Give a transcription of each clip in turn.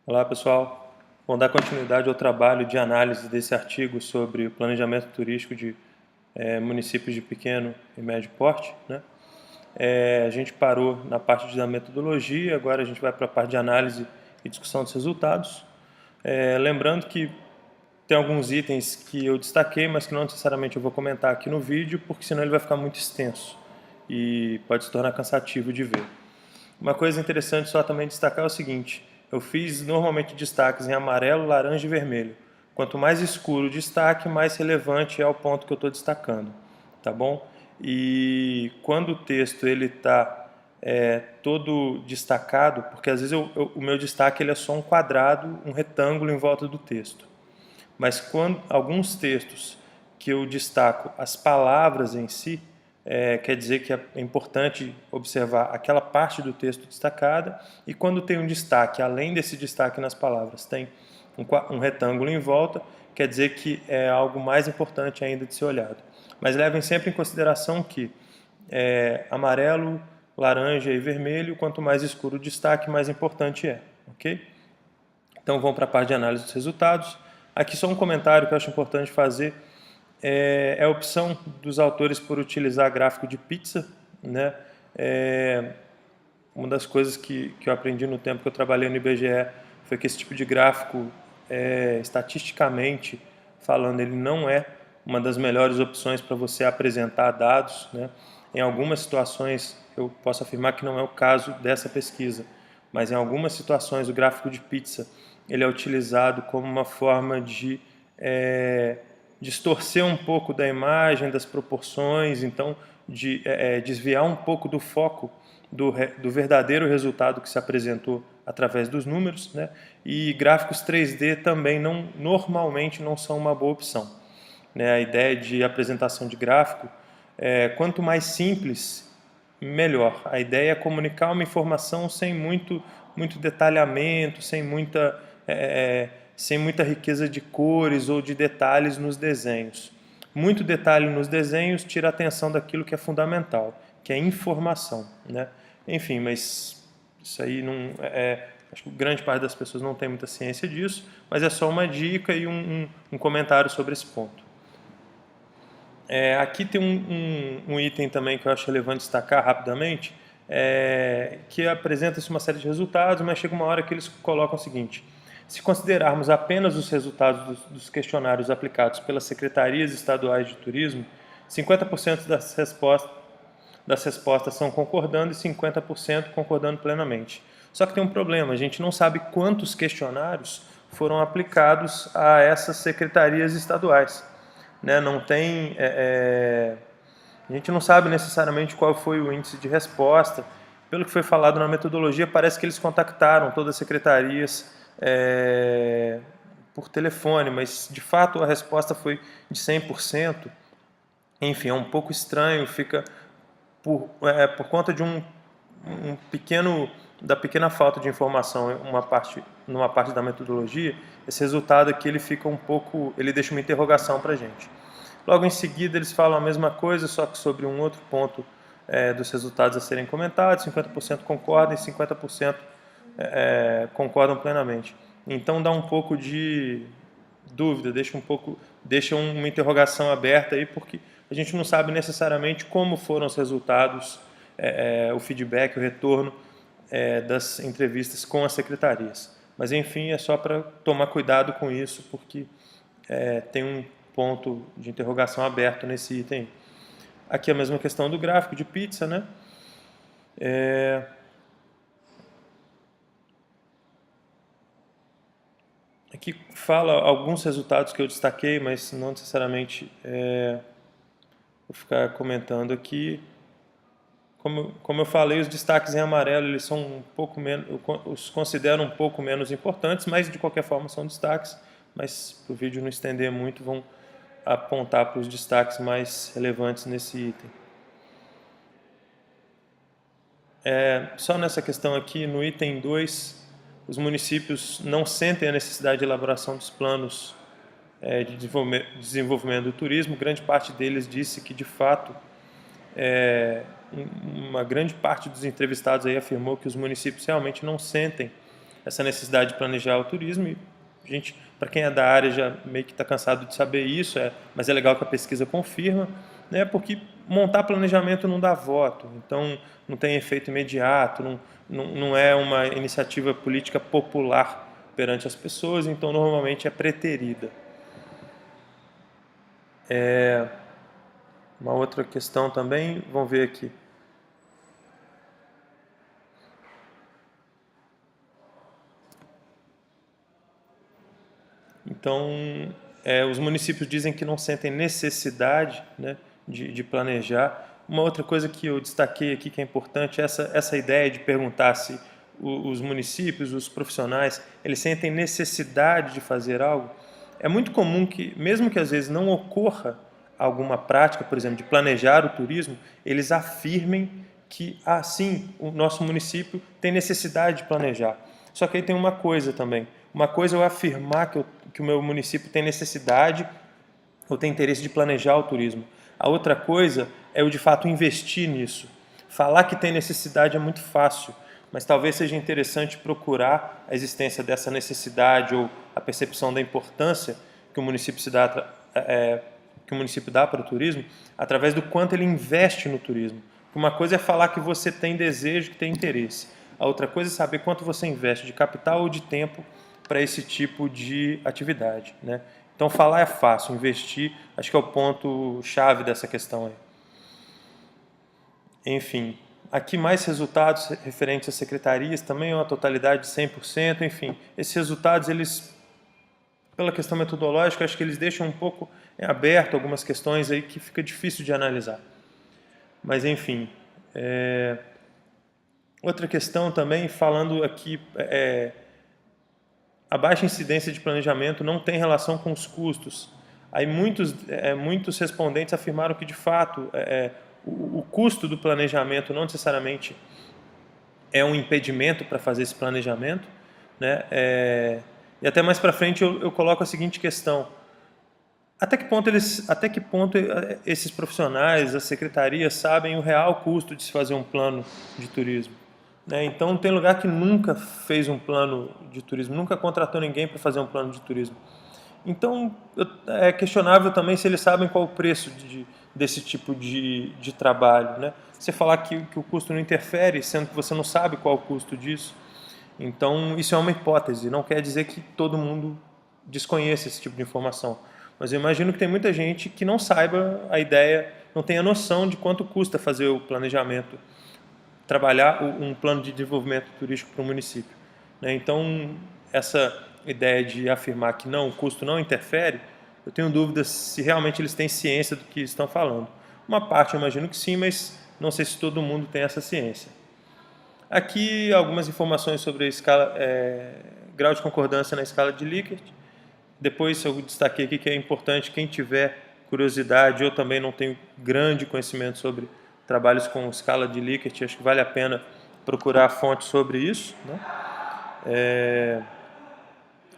Olá pessoal, vamos dar continuidade ao trabalho de análise desse artigo sobre o planejamento turístico de municípios de pequeno e médio porte, né? A gente parou na parte da metodologia, agora a gente vai para a parte de análise e discussão dos resultados. Lembrando que tem alguns itens que eu destaquei, mas que não necessariamente eu vou comentar aqui no vídeo, porque senão ele vai ficar muito extenso e pode se tornar cansativo de ver. Uma coisa interessante só também destacar é o seguinte: eu fiz normalmente destaques em amarelo, laranja e vermelho. Quanto mais escuro o destaque, mais relevante é o ponto que eu estou destacando, tá bom? E quando o texto ele está todo destacado, porque às vezes o meu destaque ele é só um quadrado, um retângulo em volta do texto. Mas quando alguns textos que eu destaco as palavras em si, quer dizer que é importante observar aquela parte do texto destacada, e quando tem um destaque, além desse destaque nas palavras, tem um retângulo em volta, quer dizer que é algo mais importante ainda de ser olhado. Mas levem sempre em consideração que amarelo, laranja e vermelho, quanto mais escuro o destaque, mais importante é, ok? Então vamos para a parte de análise dos resultados. Aqui só um comentário que eu acho importante fazer. É a opção dos autores por utilizar gráfico de pizza, né? Uma das coisas que eu aprendi no tempo que eu trabalhei no IBGE foi que esse tipo de gráfico, estatisticamente falando, ele não é uma das melhores opções para você apresentar dados, né? Em algumas situações, eu posso afirmar que não é o caso dessa pesquisa, mas em algumas situações o gráfico de pizza ele é utilizado como uma forma de distorcer um pouco da imagem, das proporções, então de desviar um pouco do foco do verdadeiro resultado que se apresentou através dos números, né? E gráficos 3D também normalmente não são uma boa opção, né? A ideia de apresentação de gráfico, quanto mais simples, melhor. A ideia é comunicar uma informação sem muito detalhamento, sem muita riqueza de cores ou de detalhes nos desenhos. Muito detalhe nos desenhos tira a atenção daquilo que é fundamental, que é informação, né? Enfim, mas isso aí não acho que grande parte das pessoas não tem muita ciência disso, mas é só uma dica e um comentário sobre esse ponto. Aqui tem um item também que eu acho relevante destacar rapidamente, que apresenta-se uma série de resultados, mas chega uma hora que eles colocam o seguinte: se considerarmos apenas os resultados dos questionários aplicados pelas secretarias estaduais de turismo, 50% das respostas são concordando e 50% concordando plenamente. Só que tem um problema: a gente não sabe quantos questionários foram aplicados a essas secretarias estaduais, né? Não tem, a gente não sabe necessariamente qual foi o índice de resposta. Pelo que foi falado na metodologia, parece que eles contactaram todas as secretarias por telefone, mas de fato a resposta foi de 100%. Enfim, é um pouco estranho, fica por conta de da pequena falta de informação numa parte da metodologia. Esse resultado aqui ele fica ele deixa uma interrogação para a gente. Logo em seguida eles falam a mesma coisa, só que sobre um outro ponto dos resultados a serem comentados. 50% concordam e 50% concordam plenamente. Então dá um pouco de dúvida, deixa uma interrogação aberta aí, porque a gente não sabe necessariamente como foram os resultados, o feedback, o retorno das entrevistas com as secretarias. Mas enfim, é só para tomar cuidado com isso, porque tem um ponto de interrogação aberto nesse item. Aqui a mesma questão do gráfico de pizza, né? Aqui fala alguns resultados que eu destaquei, mas não necessariamente vou ficar comentando aqui. Como eu falei, os destaques em amarelo eles são um pouco menos, eu os considero um pouco menos importantes, mas de qualquer forma são destaques. Mas para o vídeo não estender muito, vão apontar para os destaques mais relevantes nesse item. Só nessa questão aqui, no item 2, os municípios não sentem a necessidade de elaboração dos planos de desenvolvimento do turismo. Grande parte deles disse que, de fato, uma grande parte dos entrevistados aí afirmou que os municípios realmente não sentem essa necessidade de planejar o turismo. E a gente, para quem é da área, já meio que está cansado de saber isso, mas é legal que a pesquisa confirma, né, porque montar planejamento não dá voto, então não tem efeito imediato, não é uma iniciativa política popular perante as pessoas, então normalmente é preterida. Uma outra questão também, vamos ver aqui. Então, os municípios dizem que não sentem necessidade, né, de planejar. Uma outra coisa que eu destaquei aqui que é importante é essa ideia de perguntar se os municípios, os profissionais, eles sentem necessidade de fazer algo. É muito comum que, mesmo que às vezes não ocorra alguma prática, por exemplo, de planejar o turismo, eles afirmem que, sim, o nosso município tem necessidade de planejar. Só que aí tem uma coisa também. Uma coisa é eu afirmar que o meu município tem necessidade ou tem interesse de planejar o turismo. A outra coisa é eu, de fato, investir nisso. Falar que tem necessidade é muito fácil, mas talvez seja interessante procurar a existência dessa necessidade ou a percepção da importância que o município dá para o turismo através do quanto ele investe no turismo. Uma coisa é falar que você tem desejo, que tem interesse. A outra coisa é saber quanto você investe de capital ou de tempo para esse tipo de atividade, né? Então, falar é fácil, investir acho que é o ponto-chave dessa questão aí. Enfim, aqui mais resultados referentes às secretarias, também é uma totalidade de 100%, enfim. Esses resultados, eles, pela questão metodológica, acho que eles deixam um pouco aberto algumas questões aí que fica difícil de analisar. Mas, enfim, outra questão também, falando aqui, a baixa incidência de planejamento não tem relação com os custos. Aí muitos respondentes afirmaram que, de fato, o custo do planejamento não necessariamente é um impedimento para fazer esse planejamento, né? E até mais para frente eu coloco a seguinte questão: até que ponto esses profissionais, as secretarias, sabem o real custo de se fazer um plano de turismo? Né? Então, tem lugar que nunca fez um plano de turismo, nunca contratou ninguém para fazer um plano de turismo. Então, é questionável também se eles sabem qual o preço desse tipo de trabalho. Né? Você falar que o custo não interfere, sendo que você não sabe qual o custo disso. Então, isso é uma hipótese, não quer dizer que todo mundo desconheça esse tipo de informação. Mas eu imagino que tem muita gente que não saiba a ideia, não tenha noção de quanto custa fazer o planejamento, trabalhar um plano de desenvolvimento turístico para o município. Né? Então, essa ideia de afirmar que não, o custo não interfere, eu tenho dúvidas se realmente eles têm ciência do que estão falando. Uma parte eu imagino que sim, mas não sei se todo mundo tem essa ciência. Aqui algumas informações sobre a escala, grau de concordância na escala de Likert. Depois eu destaquei aqui que é importante quem tiver curiosidade, eu também não tenho grande conhecimento sobre trabalhos com escala de Likert, acho que vale a pena procurar fontes sobre isso. Né?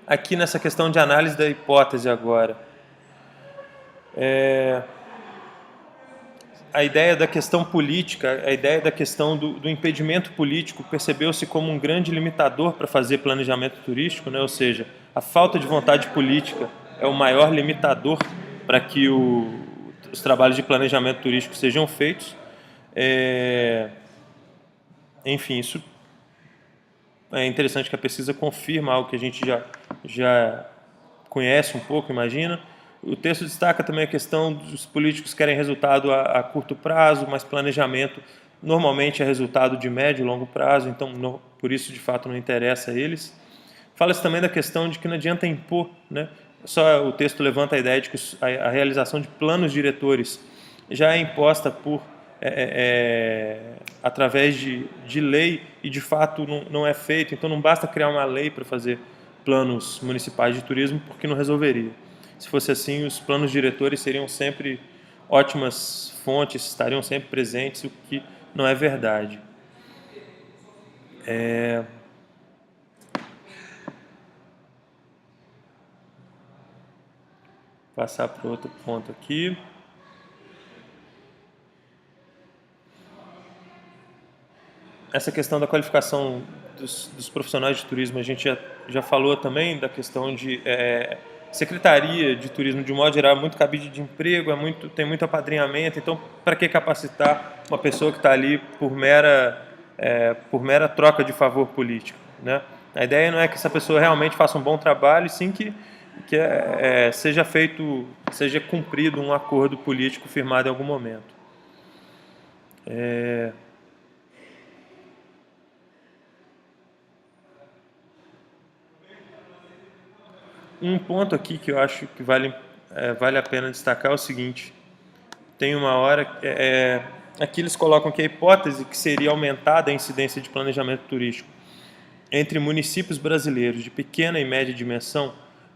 Aqui nessa questão de análise da hipótese agora, a ideia da questão política, a ideia da questão do impedimento político percebeu-se como um grande limitador para fazer planejamento turístico, né? Ou seja, a falta de vontade política é o maior limitador para que os trabalhos de planejamento turístico sejam feitos. Enfim, isso é interessante que a pesquisa confirma algo que a gente já conhece um pouco, imagina. O texto destaca também a questão dos políticos que querem resultado a curto prazo, mas planejamento normalmente é resultado de médio e longo prazo, então por isso de fato não interessa a eles. Fala-se também da questão de que não adianta impor, né? Só o texto levanta a ideia de que a realização de planos diretores já é imposta através de lei e de fato não é feito, então não basta criar uma lei para fazer planos municipais de turismo, porque não resolveria. Se fosse assim, os planos diretores seriam sempre ótimas fontes, estariam sempre presentes, o que não é verdade. Passar para outro ponto aqui. Essa questão da qualificação dos profissionais de turismo, a gente já falou também da questão de secretaria de turismo, de um modo geral, muito cabide de emprego, tem muito apadrinhamento, então para que capacitar uma pessoa que está ali por mera troca de favor político, né? A ideia não é que essa pessoa realmente faça um bom trabalho, sim que seja cumprido um acordo político firmado em algum momento. Um ponto aqui que eu acho que vale a pena destacar é o seguinte: tem uma hora aqui eles colocam que a hipótese que seria aumentada a incidência de planejamento turístico entre municípios brasileiros de pequena e média dimensão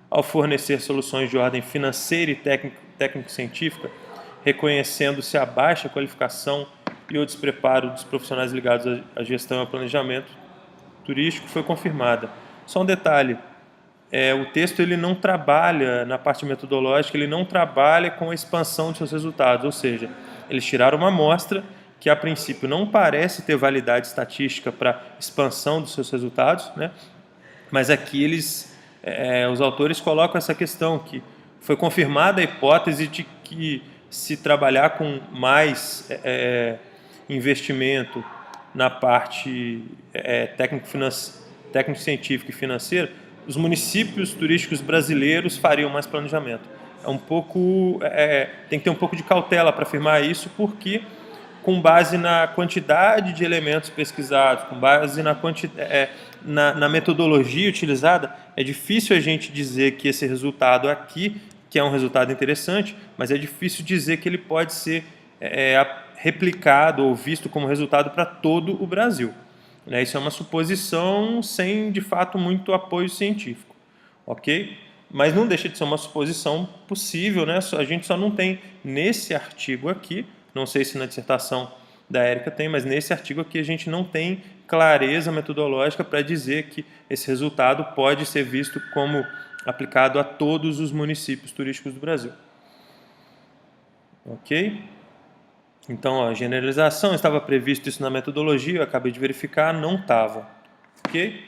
ao fornecer soluções de ordem financeira e técnico-científica, reconhecendo-se a baixa qualificação e o despreparo dos profissionais ligados à gestão e ao planejamento turístico, foi confirmada. Só um detalhe: o texto ele não trabalha, na parte metodológica, ele não trabalha com a expansão de seus resultados, ou seja, eles tiraram uma amostra que a princípio não parece ter validade estatística para expansão dos seus resultados, né? Mas aqui os autores colocam essa questão, que foi confirmada a hipótese de que se trabalhar com mais investimento na parte técnico-científica e financeira, os municípios turísticos brasileiros fariam mais planejamento. Tem que ter um pouco de cautela para afirmar isso, porque com base na quantidade de elementos pesquisados, com base na metodologia utilizada, é difícil a gente dizer que esse resultado aqui, que é um resultado interessante, mas é difícil dizer que ele pode ser replicado ou visto como resultado para todo o Brasil. Isso é uma suposição sem, de fato, muito apoio científico, ok? Mas não deixa de ser uma suposição possível, né? A gente só não tem nesse artigo aqui, não sei se na dissertação da Érica tem, mas nesse artigo aqui a gente não tem clareza metodológica para dizer que esse resultado pode ser visto como aplicado a todos os municípios turísticos do Brasil. Ok? Então, a generalização, estava previsto isso na metodologia, eu acabei de verificar, não estava. Ok?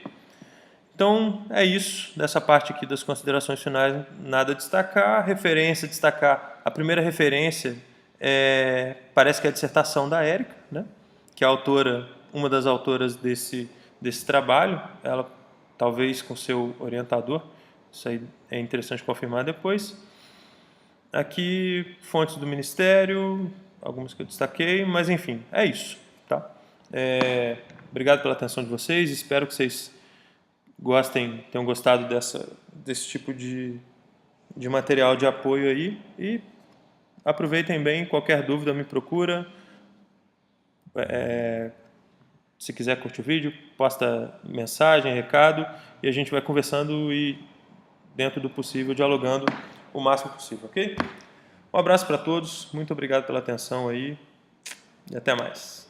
Então, é isso. Dessa parte aqui das considerações finais, nada a destacar. Referência, destacar. A primeira referência parece que é a dissertação da Érica, né? Que é a autora, uma das autoras desse trabalho, ela talvez com seu orientador. Isso aí é interessante confirmar depois. Aqui, fontes do Ministério, algumas que eu destaquei, mas enfim, é isso. Tá? Obrigado pela atenção de vocês, espero que vocês tenham gostado desse tipo de material de apoio aí, e aproveitem bem. Qualquer dúvida me procura. Se quiser curtir o vídeo, posta mensagem, recado, e a gente vai conversando e, dentro do possível, dialogando o máximo possível, ok? Um abraço para todos, muito obrigado pela atenção aí e até mais.